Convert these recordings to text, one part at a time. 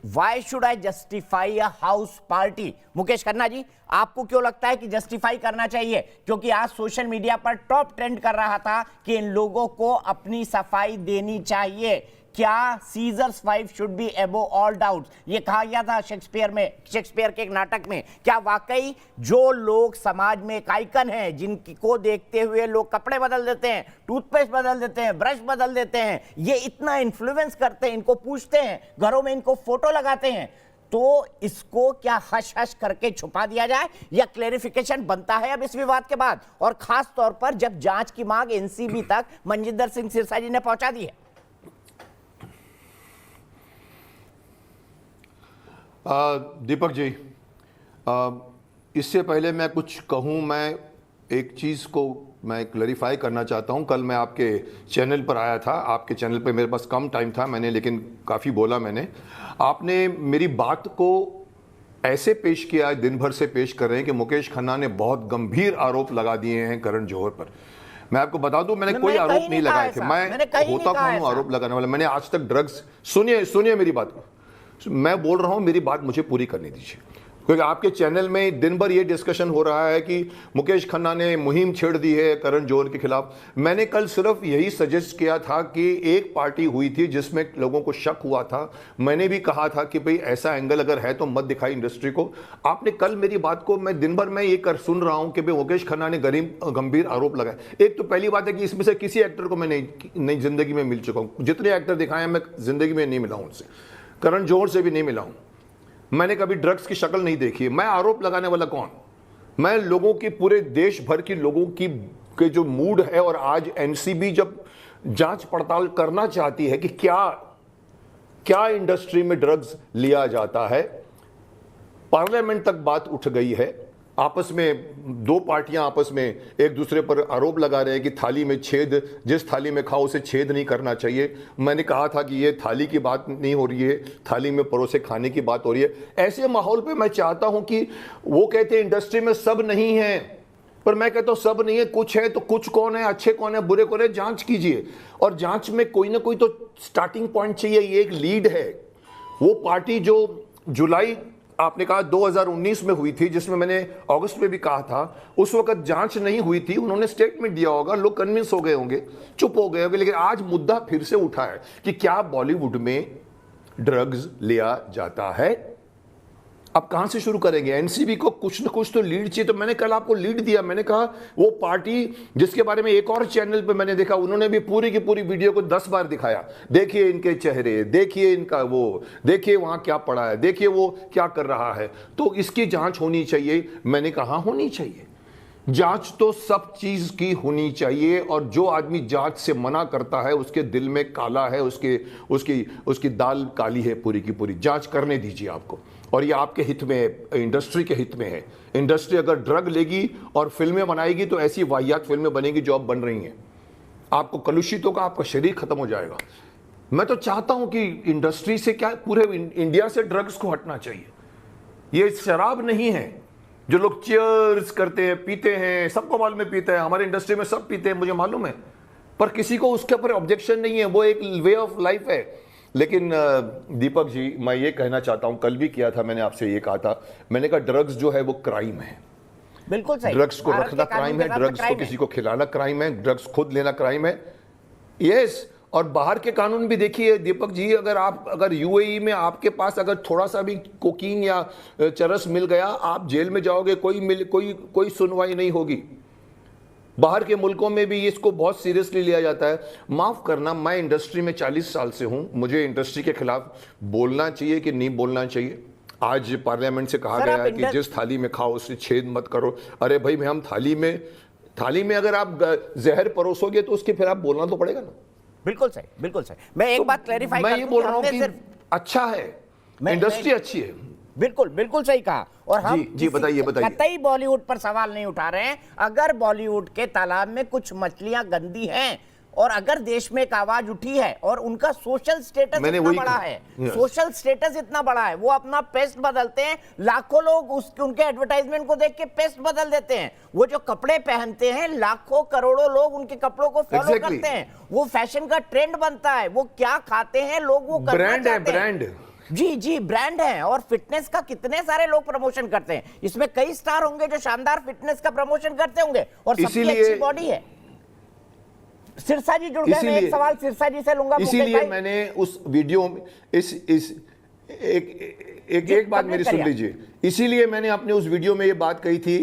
Y should I justify a house party? Mukesh Khanna ji, आपको क्यों लगता है कि जस्टिफाई करना चाहिए? क्योंकि आज सोशल मीडिया पर टॉप ट्रेंड कर रहा था कि इन लोगों को अपनी सफाई देनी चाहिए। क्या सीजर्स वाइफ शुड बी एबो ऑल डाउट्स, ये कहा गया था शेक्सपियर के एक नाटक में। क्या वाकई जो लोग समाज में एक आइकन है, जिनको देखते हुए लोग कपड़े बदल देते हैं, टूथपेस्ट बदल देते हैं, ब्रश बदल देते हैं, ये इतना इन्फ्लुएंस करते हैं, इनको पूछते हैं, घरों में इनको फोटो लगाते हैं, तो इसको क्या हश हश करके छुपा दिया जाए या क्लेरिफिकेशन बनता है अब इस विवाद के बाद? और खास तौर पर जब जांच की मांग एनसीबी तक मनजिंदर सिंह सिरसा जी ने पहुंचा दी है। दीपक जी, इससे पहले मैं कुछ कहूँ, मैं एक चीज़ को मैं क्लैरिफाई करना चाहता हूँ। कल मैं आपके चैनल पर आया था, आपके चैनल पर मेरे पास कम टाइम था, मैंने लेकिन काफ़ी बोला मैंने। आपने मेरी बात को ऐसे पेश किया, दिन भर से पेश कर रहे हैं कि मुकेश खन्ना ने बहुत गंभीर आरोप लगा दिए हैं करण जौहर पर। मैं आपको बता दूं, मैंने कोई आरोप नहीं लगाए थे। मैं होता कौन हूं आरोप लगाने वाला? मैंने आज तक ड्रग्स, सुनिए मेरी बात को, मैं बोल रहा हूं, मेरी बात मुझे पूरी करने दीजिए। क्योंकि आपके चैनल में दिन भर ये डिस्कशन हो रहा है कि मुकेश खन्ना ने मुहिम छेड़ दी है करण जौहर के खिलाफ। मैंने कल सिर्फ यही सजेस्ट किया था कि एक पार्टी हुई थी जिसमें लोगों को शक हुआ था। मैंने भी कहा था कि भाई ऐसा एंगल अगर है तो मत दिखाई इंडस्ट्री को। आपने कल मेरी बात को, मैं दिन भर मैं ये कर सुन रहा हूं कि भाई मुकेश खन्ना ने गंभीर आरोप लगाए। एक तो पहली बात है कि इसमें से किसी एक्टर को मैं नई जिंदगी में मिल चुका हूं। जितने एक्टर दिखाए मैं जिंदगी में नहीं मिला हूं उनसे, करण जौहर से भी नहीं मिला हूं। मैंने कभी ड्रग्स की शक्ल नहीं देखी। मैं आरोप लगाने वाला कौन? मैं लोगों की, पूरे देश भर की लोगों की के जो मूड है, और आज एनसीबी जब जांच पड़ताल करना चाहती है कि क्या इंडस्ट्री में ड्रग्स लिया जाता है, पार्लियामेंट तक बात उठ गई है। आपस में दो पार्टियां आपस में एक दूसरे पर आरोप लगा रहे हैं कि थाली में छेद, जिस थाली में खाओ उसे छेद नहीं करना चाहिए। मैंने कहा था कि ये थाली की बात नहीं हो रही है, थाली में परोसे खाने की बात हो रही है। ऐसे माहौल पे मैं चाहता हूं कि, वो कहते हैं इंडस्ट्री में सब नहीं है, पर मैं कहता हूं सब नहीं है, कुछ है। तो कुछ कौन है, अच्छे कौन है, बुरे कौन है, जांच कीजिए। और जांच में कोई ना कोई तो स्टार्टिंग पॉइंट चाहिए। ये एक लीड है। वो पार्टी जो जुलाई, आपने कहा 2019 में हुई थी, जिसमें मैंने अगस्त में भी कहा था, उस वक्त जांच नहीं हुई थी। उन्होंने स्टेटमेंट दिया होगा, लोग कन्विंस हो गए होंगे, चुप हो गए होंगे। लेकिन आज मुद्दा फिर से उठा है कि क्या बॉलीवुड में ड्रग्स लिया जाता है। अब कहां से शुरू करेंगे? एनसीबी को कुछ न कुछ तो लीड चाहिए। तो मैंने कल आपको लीड दिया। मैंने कहा वो पार्टी जिसके बारे में एक और चैनल पे मैंने देखा, उन्होंने भी पूरी की पूरी वीडियो को 10 बार दिखाया। देखिए इनके चेहरे, देखिए इनका वो, देखिए वहां क्या पड़ा है, देखिए वो क्या कर रहा है। तो इसकी जांच होनी चाहिए। मैंने कहा होनी चाहिए जांच, तो सब चीज की होनी चाहिए। और जो आदमी जांच से मना करता है उसके दिल में काला है, उसकी दाल काली है पूरी की पूरी। जांच करने दीजिए आपको। और ये आपके हित में है, इंडस्ट्री के हित में है। इंडस्ट्री अगर ड्रग लेगी और फिल्में बनाएगी तो ऐसी वाहियात फिल्में बनेगी जो अब बन रही हैं। आपको कलुषित होगा, आपका शरीर खत्म हो जाएगा। मैं तो चाहता हूं कि इंडस्ट्री से, क्या पूरे इंडिया से ड्रग्स को हटना चाहिए। ये शराब नहीं है जो लोग चीयर्स करते हैं, पीते हैं, सबको मालूम है पीते हैं, हमारे इंडस्ट्री में सब पीते हैं, मुझे मालूम है, पर किसी को उसके ऊपर ऑब्जेक्शन नहीं है। वो एक वे ऑफ लाइफ है। लेकिन दीपक जी, मैं ये कहना चाहता हूं, कल भी किया था मैंने, आपसे ये कहा था, मैंने कहा ड्रग्स जो है वो क्राइम है। बिल्कुल सही। ड्रग्स को रखना क्राइम है, ड्रग्स को किसी को खिलाना क्राइम है, ड्रग्स खुद लेना क्राइम है। यस। और बाहर के कानून भी देखिए दीपक जी, अगर यूएई में आपके पास अगर थोड़ा सा भी कोकीन या चरस मिल गया, आप जेल में जाओगे, कोई सुनवाई नहीं होगी। बाहर के मुल्कों में भी इसको बहुत सीरियसली लिया जाता है। माफ करना, मैं इंडस्ट्री में 40 साल से हूं, मुझे इंडस्ट्री के खिलाफ बोलना चाहिए कि नहीं बोलना चाहिए? आज पार्लियामेंट से कहा गया है कि जिस थाली में खाओ उससे छेद मत करो। अरे भाई, हम थाली में अगर आप जहर परोसोगे तो उसके फिर आप बोलना तो पड़ेगा ना। बिल्कुल सही, बिल्कुल सही। मैं एक बात क्लैरिफाई मैं ये बोल रहा हूं कि अच्छा है, इंडस्ट्री अच्छी है। बिल्कुल बिल्कुल सही कहा। और हम जी बताइए कतई बॉलीवुड पर सवाल नहीं उठा रहे हैं। अगर बॉलीवुड के तालाब में कुछ मछलियां गंदी हैं और अगर देश में एक आवाज उठी है और उनका सोशल स्टेटस इतना बड़ा है, सोशल स्टेटस इतना बड़ा है, वो अपना पेस्ट बदलते हैं, लाखों लोग उनके एडवर्टाइजमेंट को देख के पेस्ट बदल देते हैं। वो जो कपड़े पहनते हैं, लाखों करोड़ों लोग उनके कपड़ों को फॉलो करते हैं। वो फैशन का ट्रेंड बनता है। वो क्या खाते हैं लोग, वो ब्रांड है, ब्रांड जी जी, ब्रांड है। और फिटनेस का कितने सारे लोग प्रमोशन करते हैं, इसमें कई स्टार होंगे जो शानदार फिटनेस का प्रमोशन करते होंगे और सबकी अच्छी बॉडी है। सिरसा जी जुड़ गए, मैं एक सवाल सिरसा जी से लूंगा। इसीलिए मैंने उस वीडियो में एक बात मेरी सुन लीजिए, इसीलिए मैंने अपने उस वीडियो में ये बात कही थी।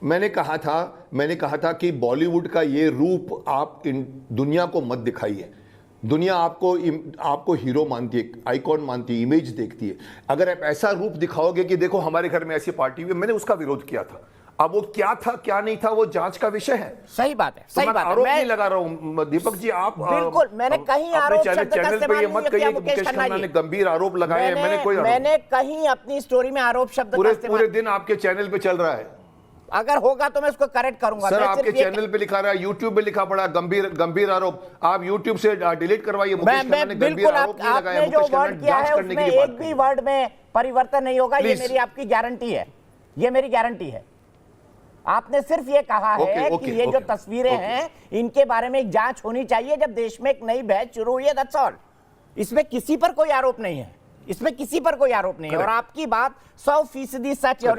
मैंने कहा था कि बॉलीवुड का ये रूप आप दुनिया को मत दिखाइए। दुनिया आपको हीरो मानती है, आइकॉन मानती है, इमेज देखती है। अगर आप ऐसा रूप दिखाओगे कि देखो हमारे घर में ऐसी पार्टी हुई, मैंने उसका विरोध किया था। अब वो क्या था क्या नहीं था वो जांच का विषय है। सही बात है, सही बात है। आरोप नहीं लगा रहा हूं दीपक जी, आप बिल्कुल, मैंने कहीं आरोप शब्द का चैनल पे ये मत कहिए कि मुकेश खन्ना ने गंभीर आरोप लगाए हैं। मैंने कहीं अपनी स्टोरी में आरोप शब्द पूरे दिन आपके चैनल पे चल रहा है। अगर होगा तो मैं उसको करेक्ट करूंगा सर। आपके चैनल पे लिखा रहा है, यूट्यूब पे लिखा पड़ा गंभीर आरोप। आप यूट्यूब से डिलीट करवाइए। मुकेश खन्ना ने गंभीर आरोप नहीं लगाया। जो वर्ड किया है उसमें एक भी वर्ड में परिवर्तन नहीं होगा, ये मेरी आपकी गारंटी है, ये मेरी गारंटी है। आपने सिर्फ ये कहा है कि ये जो तस्वीरें हैं इनके बारे में एक जांच होनी चाहिए जब देश में एक नई बहस शुरू हुई है, दैट्स ऑल। इसमें किसी पर कोई आरोप नहीं है, इसमें किसी पर कोई आरोप नहीं है। और आपकी बात 100% सच है।